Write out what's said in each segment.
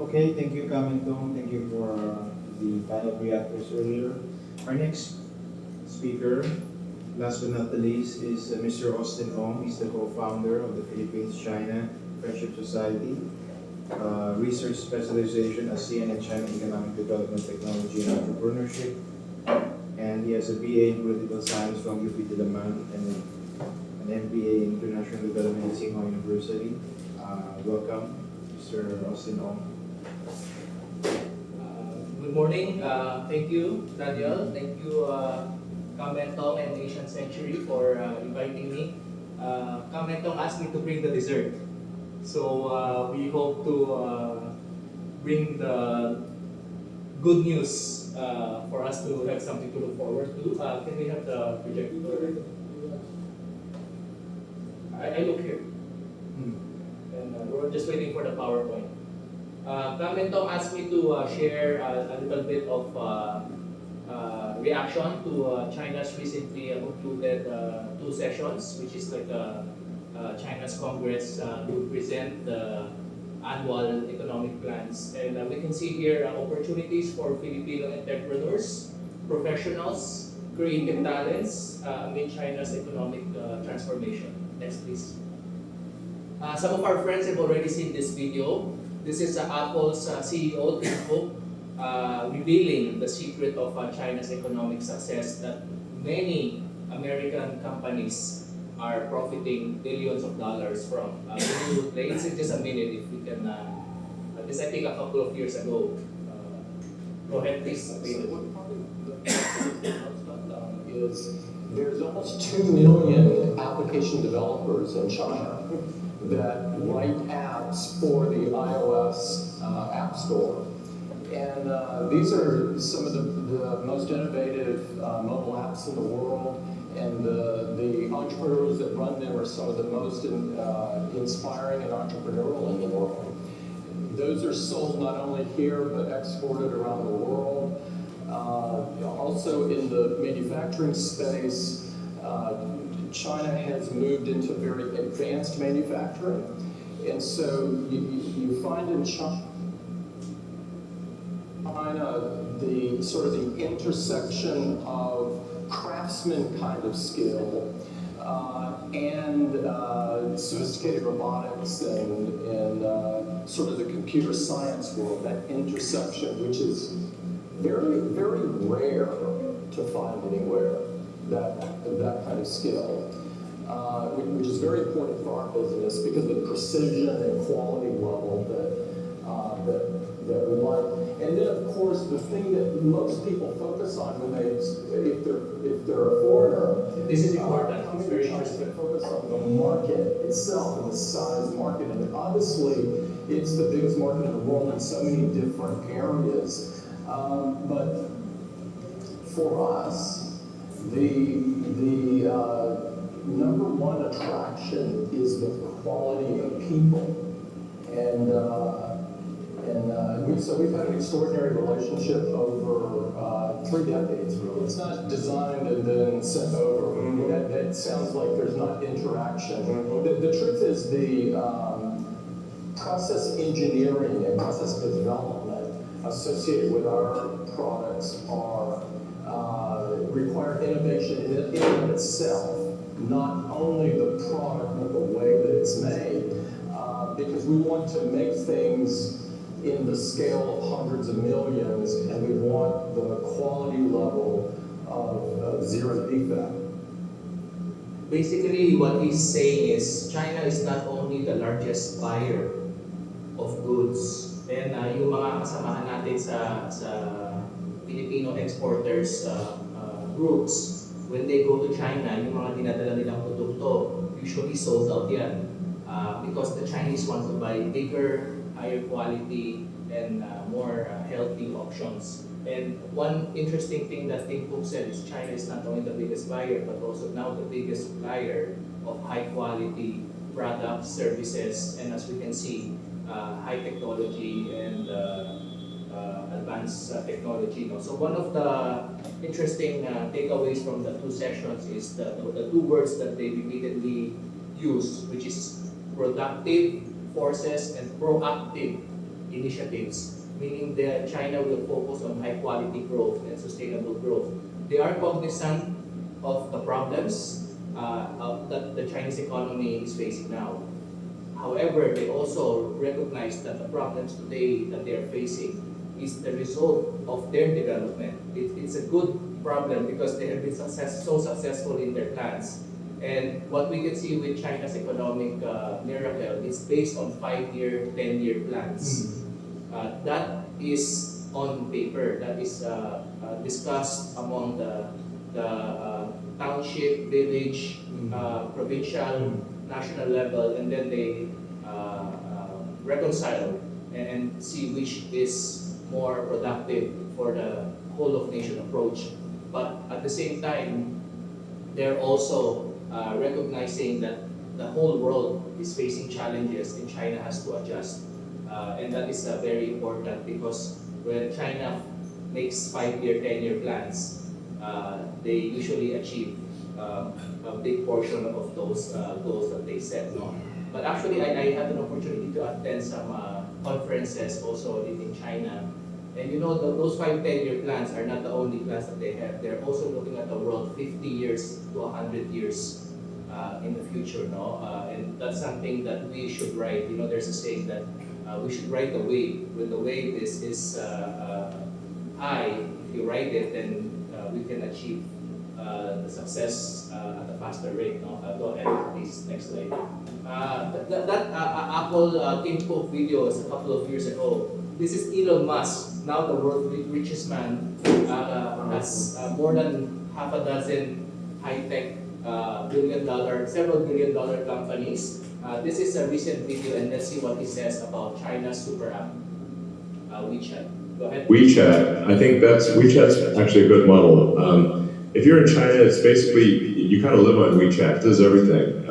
Okay, thank you, Kamintong. Thank you for the panel reactors earlier. Our next speaker, last but not the least, is Mr. Austin Ong. He's the co-founder of the Philippines-China Friendship Society, research specialization ASEAN and China Economic Development Technology and Entrepreneurship. And he has a BA in Political Science from UP Diliman and an MBA in International Development at Tsinghua University. Welcome, Mr. Austin Ong. Good morning. Thank you, Daniel. Thank you, Kamentong and Asian Century for inviting me. Kamentong asked me to bring the dessert. So we hope to bring the good news for us to have something to look forward to. Can we have the projector? I look here. And we're just waiting for the PowerPoint. Kamentong asked me to share a little bit of reaction to China's recently concluded two sessions, which is like China's Congress to present the annual economic plans. And we can see here opportunities for Filipino entrepreneurs, professionals, creative talents amid China's economic transformation. Next, please. Some of our friends have already seen this video. This is Apple's CEO, Tim Cook, revealing the secret of China's economic success, that many American companies are profiting billions of dollars from. Can you play it in just a minute if we can, this I think a couple of years ago. Go ahead, please. Is there's almost 2 million application developers in China that write apps for the iOS App Store. And these are some of the most innovative mobile apps in the world, and the entrepreneurs that run them are some of the most inspiring and entrepreneurial in the world. Those are sold not only here, but exported around the world. Also in the manufacturing space, China has moved into very advanced manufacturing. And so you find in China the sort of the intersection of craftsman kind of skill and sophisticated robotics and sort of the computer science world, that intersection, which is very, very rare to find anywhere, that kind of skill, which is very important for our business because of the precision and quality level that we like. And then, of course, the thing that most people focus on when if they're a foreigner, This is important. It's very interesting. interesting. Focus on the market itself and the size market, and obviously, it's the biggest market in the world in so many different areas. But for us, the number one attraction is the quality of people, and so we've had an extraordinary relationship over 3 decades, really. It's not designed and then sent over. That sounds like there's not interaction. The truth is the process engineering and process development associated with our products require innovation in and of itself, not only the product, but the way that it's made, because we want to make things in the scale of hundreds of millions, and we want the quality level of zero defect. Basically, what he's saying is China is not only the largest buyer of goods, and yung mga kasamahan natin sa Filipino exporters groups, when they go to China, yung mga dinadala nilang produkto, usually sold out yan. Because the Chinese want to buy bigger, higher quality, and more healthy options. And one interesting thing that Tim Cook said is China is not only the biggest buyer, but also now the biggest supplier of high quality products, services, and as we can see, high technology and advanced technology. So one of the interesting takeaways from the two sessions is the two words that they repeatedly use, which is productive forces and proactive initiatives, meaning that China will focus on high quality growth and sustainable growth. They are cognizant of the problems that the Chinese economy is facing now. However, they also recognize that the problems today that they are facing is the result of their development. It's a good problem because they have been so successful in their plans. And what we can see with China's economic miracle is based on 5-year, 10-year plans. That is on paper, that is discussed among the township, village, provincial, national level, and then they reconcile and see which is more productive for the whole of nation approach. But at the same time, they're also recognizing that the whole world is facing challenges and China has to adjust. And that is very important because when China makes 5-year, 10-year plans, they usually achieve a big portion of those goals that they set. No? But actually, I had an opportunity to attend some conferences also in China. And you know, those 5-10-year plans are not the only plans that they have. They're also looking at the world 50 years to 100 years in the future. No? And that's something that we should write. You know, there's a saying that we should write the wave. When the wave is high, if you write it, then we can achieve the success at a faster rate. No? Go ahead, please. Next slide. That Apple Tim Cook video is a couple of years ago. This is Elon Musk, now the world's richest man, has more than half a dozen high-tech several billion-dollar companies. This is a recent video, and let's see what he says about China's super app, WeChat. Go ahead. WeChat, I think WeChat's actually a good model. If you're in China, it's basically, you kind of live on WeChat, it does everything.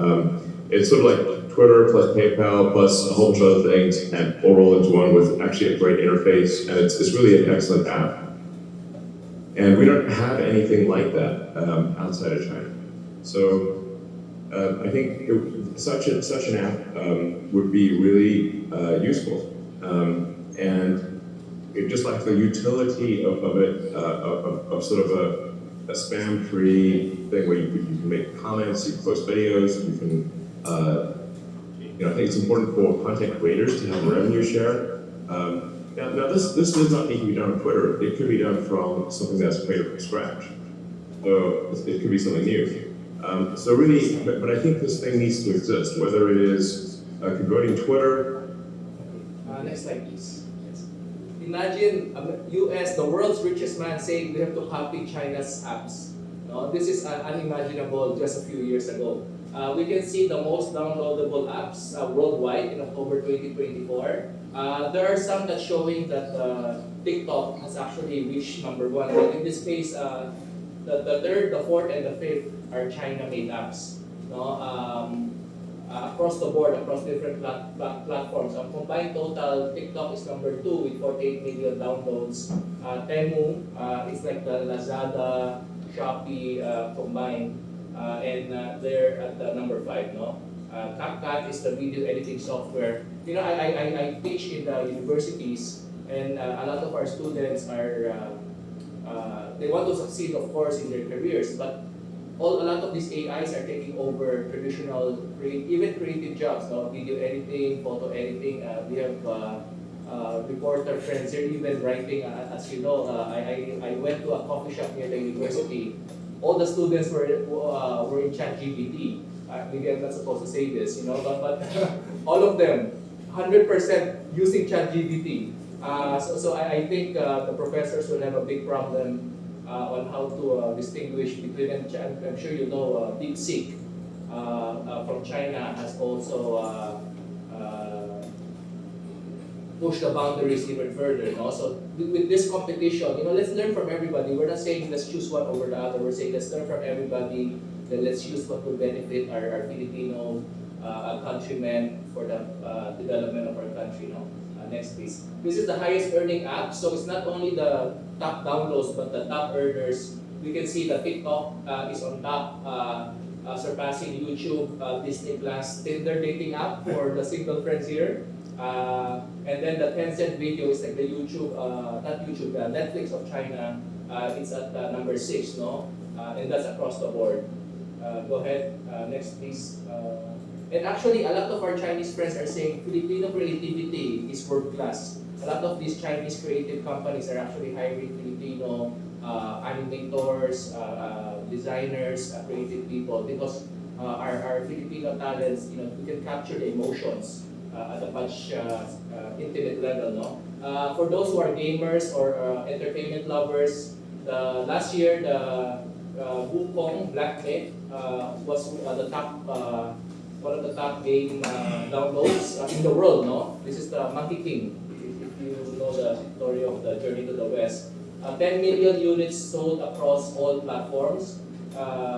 It's sort of like Twitter plus PayPal plus a whole bunch of other things, and all roll into one with actually a great interface, and it's really an excellent app. And we don't have anything like that outside of China. So I think such an app would be really useful. And it, just like the utility of it, of sort of a spam-free thing where you can make comments, you can post videos, you can, I think it's important for content creators to have a revenue share. Now this does not need to be done on Twitter. It could be done from something that's created from scratch. So it could be something new. So really, but I think this thing needs to exist, whether it is converting Twitter. Next slide, please. Yes. Imagine US, the world's richest man, saying we have to copy China's apps. No, this is unimaginable just a few years ago. We can see the most downloadable apps worldwide in October 2024. There are some that showing that TikTok has actually reached #1. But in this case, the third, the fourth, and the fifth are China-made apps. No? Across the board, across different platforms. Ang combined total, TikTok is #2 with 48 million downloads. Temu is like the Lazada, Shopee combined. And they're at the #5, no? CapCut is the video editing software. You know, I teach in the universities, and a lot of our students are, they want to succeed, of course, in their careers, but a lot of these AIs are taking over traditional, even creative jobs, no? Video editing, photo editing. We have reporter friends here, even writing, as you know, I went to a coffee shop near the university. All the students were in ChatGPT. Maybe I'm not supposed to say this, but all of them, 100% using ChatGPT. So I think the professors will have a big problem on how to distinguish between, and I'm sure you know, DeepSeek from China has also push the boundaries even further. No? So with this competition, let's learn from everybody. We're not saying let's choose one over the other. We're saying let's learn from everybody. Then let's choose what will benefit our Filipino countrymen for the development of our country. No? Next, please. This is the highest earning app. So it's not only the top downloads, but the top earners. We can see that TikTok is on top, surpassing YouTube, Disney Plus, Tinder dating app for the single friends here. And And then the Tencent video is like the YouTube, not YouTube, Netflix of China. It's at number 6, no? And that's across the board. Go ahead, next please. And actually, a lot of our Chinese friends are saying Filipino creativity is world class. A lot of these Chinese creative companies are actually hiring Filipino animators, designers, creative people, because our Filipino talents, we can capture the emotions at a much intimate level, no? For those who are gamers or entertainment lovers, last year the Wukong Black Myth was the top one of the top game downloads in the world, no? This is the Monkey King. If you know the story of the Journey to the West, 10 million units sold across all platforms,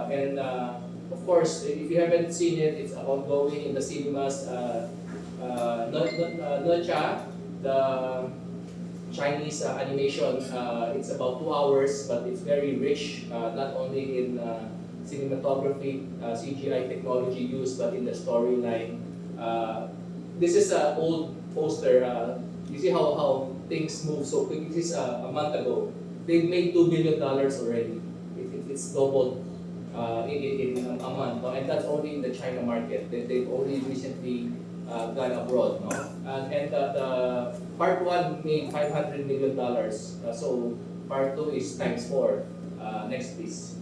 and of course, if you haven't seen it, it's ongoing in the cinemas. Nocha, the Chinese animation, it's about 2 hours, but it's very rich, not only in cinematography, CGI technology used, but in the storyline. This is an old poster. You see how things move so quick. This is a month ago. They've made $2 billion already. It's doubled in a month, no? And that's only in the China market. They've only recently gone abroad, no? And the part 1 made $500 million. So part 2 is times 4. Next, please.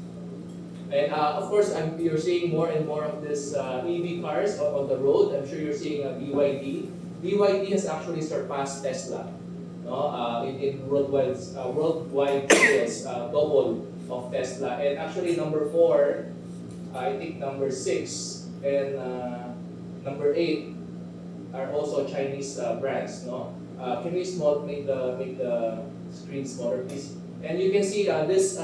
And of course, you're seeing more and more of this EV cars on the road. I'm sure you're seeing BYD. BYD has actually surpassed Tesla, no? In worldwide sales, double of Tesla. And actually, number 4, I think number 6 and number 8 are also Chinese brands, no? Can we make the screen smaller, please? And you can see this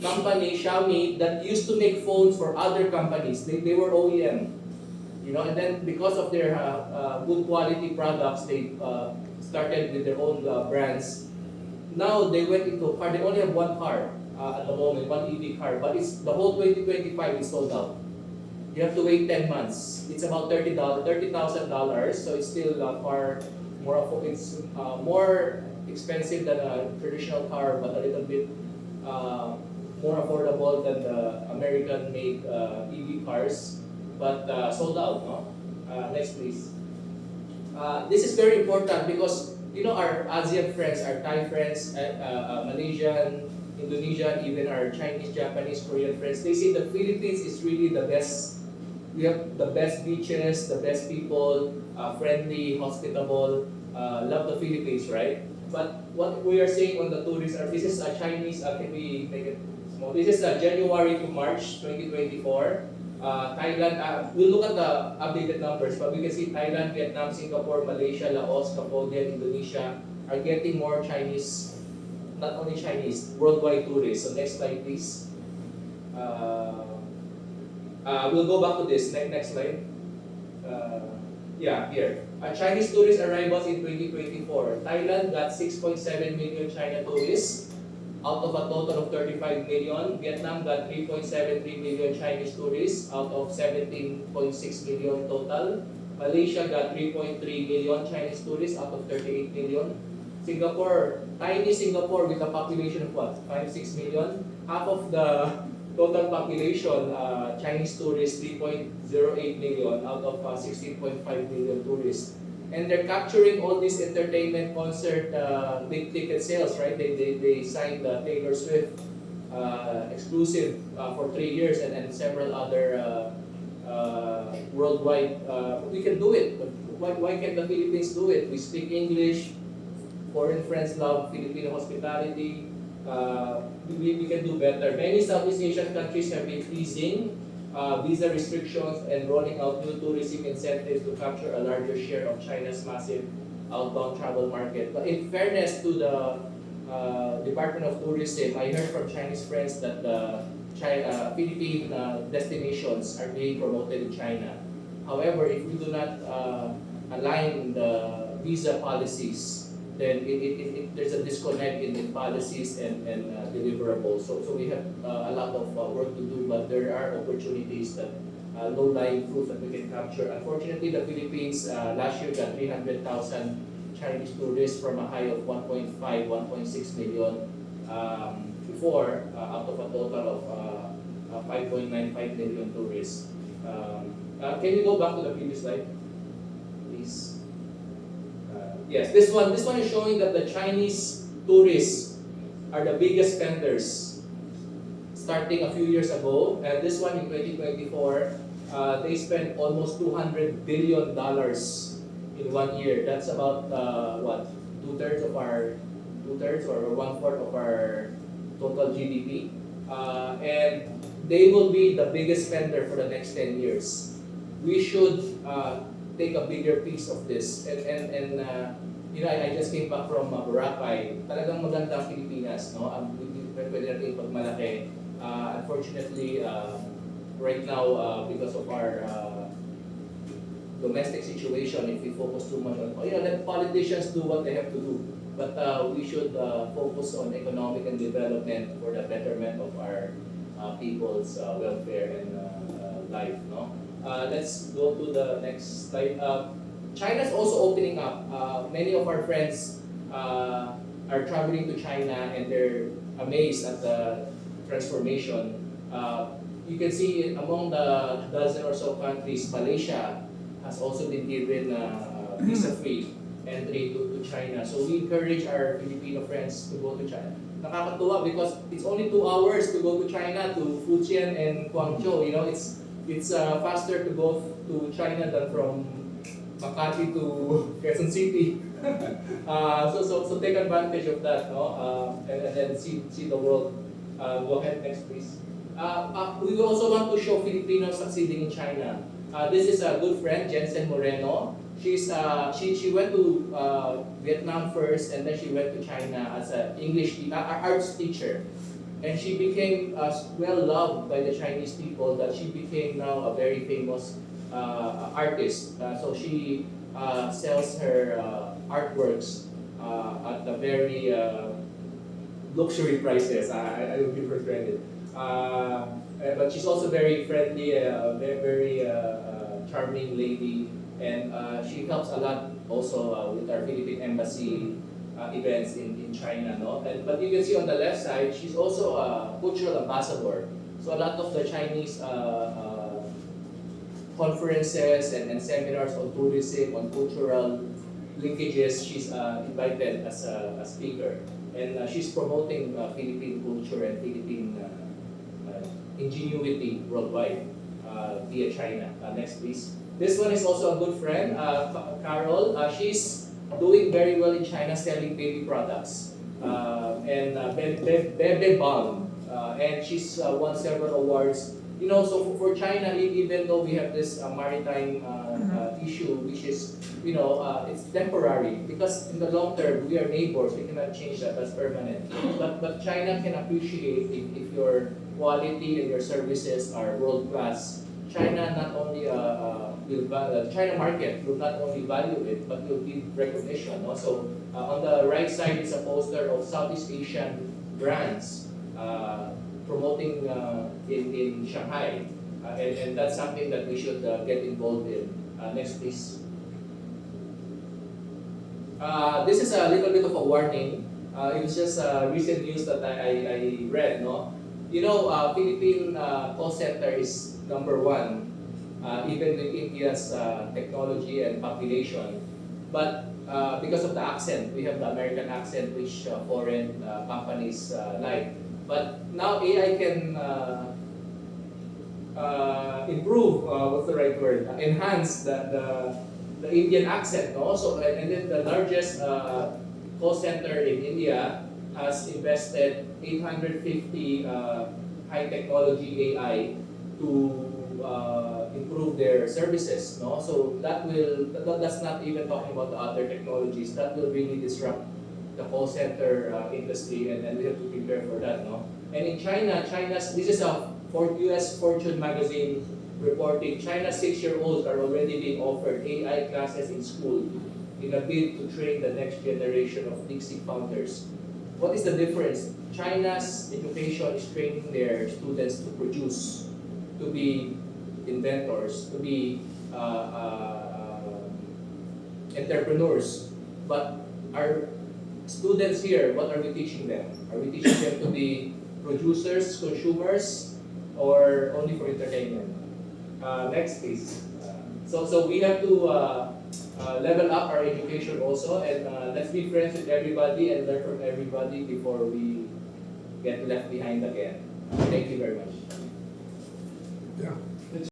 company, Xiaomi, that used to make phones for other companies. They were OEM, and then because of their good quality products, they started with their own brands. Now they went into car. They only have one car at the moment, one EV car, but it's the whole 2025 is sold out. You have to wait 10 months. It's about $30,000, so it's still far more. It's more expensive than a traditional car, but a little bit more affordable than the American-made EV cars, but sold out. No? Next, please. This is very important because our ASEAN friends, our Thai friends, Malaysian, Indonesian, even our Chinese, Japanese, Korean friends, they say the Philippines is really the best. We have the best beaches, the best people, friendly, hospitable. Love the Philippines, right? But what we are saying on the tourists this is a Chinese. Can we make it small? This is January to March 2024. Thailand. We'll look at the updated numbers, but we can see Thailand, Vietnam, Singapore, Malaysia, Laos, Cambodia, Indonesia are getting more Chinese. Not only Chinese, worldwide tourists. So next slide, please. We'll go back to this. Next slide. Yeah, here. Chinese tourist arrivals in 2024. Thailand got 6.7 million China tourists out of a total of 35 million. Vietnam got 3.73 million Chinese tourists out of 17.6 million total. Malaysia got 3.3 million Chinese tourists out of 38 million. Singapore, tiny Singapore with a population of what? 5-6 million. Half of the total population, Chinese tourists, 3.08 million out of 16.5 million tourists. And they're capturing all these entertainment, concert, big ticket sales, right? They signed Taylor Swift exclusive for 3 years and several other worldwide. We can do it. Why can't the Philippines do it? We speak English. Foreign friends love Filipino hospitality. We can do better. Many Southeast Asian countries have been easing visa restrictions and rolling out new tourism incentives to capture a larger share of China's massive outbound travel market. But in fairness to the Department of Tourism, I heard from Chinese friends that the Philippine destinations are being promoted in China. However, if we do not align the visa policies, then there's a disconnect in policies and deliverables. So we have a lot of work to do, but there are opportunities that low-lying fruits that we can capture. Unfortunately, the Philippines last year got 300,000 Chinese tourists from a high of 1.5, 1.6 million before, out of a total of 5.95 million tourists. Can you go back to the previous slide, please? Yes, this one is showing that the Chinese tourists are the biggest spenders starting a few years ago, and this one in 2024, they spent almost $200 billion in 1 year. That's about what, two-thirds or 1/4 of our total GDP, and they will be the biggest spender for the next 10 years. We should take a bigger piece of this, and you know, I just came back from Boracay. Talagang maganda ang Pilipinas, no? Pwede natin pagmalaki. Unfortunately, right now, because of our domestic situation, if we focus too much on, let politicians do what they have to do. But we should focus on economic and development for the betterment of our people's welfare and life, no? Let's go to the next slide. China's also opening up. Many of our friends are traveling to China and they're amazed at the transformation. You can see among the dozen or so countries, Malaysia has also been given visa-free entry to China. So we encourage our Filipino friends to go to China. Nakakatuwa because it's only 2 hours to go to China, to Fujian and Guangzhou. You know, it's faster to go to China than from Makati to Quezon City. So take advantage of that, no? And then see the world. Go ahead, next please. We also want to show Filipinos succeeding in China. This is a good friend, Jensen Moreno. She went to Vietnam first, and then she went to China as an arts teacher. And she became well loved by the Chinese people that she became now a very famous artist. So she sells her artworks at the very luxury prices. I will give her credit. But she's also very friendly, very charming lady, and she helps a lot also with our Philippine embassy events in China, no? But you can see on the left side, she's also a cultural ambassador. So a lot of the Chinese conferences and seminars on tourism, on cultural linkages, she's invited as a speaker. And she's promoting Philippine culture and Philippine ingenuity worldwide via China. Next, please. This one is also a good friend, Carol. She's doing very well in China selling baby products and Bebe Balm. And she's won several awards. You know, so for China, even though we have this maritime issue, which is, you know, it's temporary, because in the long term, we are neighbors, we cannot change that, that's permanent. But China can appreciate if your quality and your services are world-class. China not only the China market will not only value it, but will give recognition. Also, on the right side is a poster of Southeast Asian brands promoting in Shanghai, and that's something that we should get involved in. Next, please. This is a little bit of a warning. It was just recent news that I read. No, you know, Philippine call center is #1, even with India's technology and population. But because of the accent, we have the American accent, which foreign companies like. But now AI can improve, what's the right word? Enhance the Indian accent. Also, and then the largest call center in India has invested 850 high technology AI to improve their services. No, so that's not even talking about the other technologies that will really disrupt the call center industry, and we have to prepare for that, no? And in this is a US Fortune magazine reporting, China's 6-year-olds are already being offered AI classes in school in a bid to train the next generation of Dixie founders. What is the difference? China's education is training their students to produce, to be inventors, to be entrepreneurs. But our students here, what are we teaching them? Are we teaching them to be producers, consumers, or only for entertainment? Next, please. So we have to level up our education also, and let's be friends with everybody and learn from everybody before we get left behind again. Thank you very much. Yeah.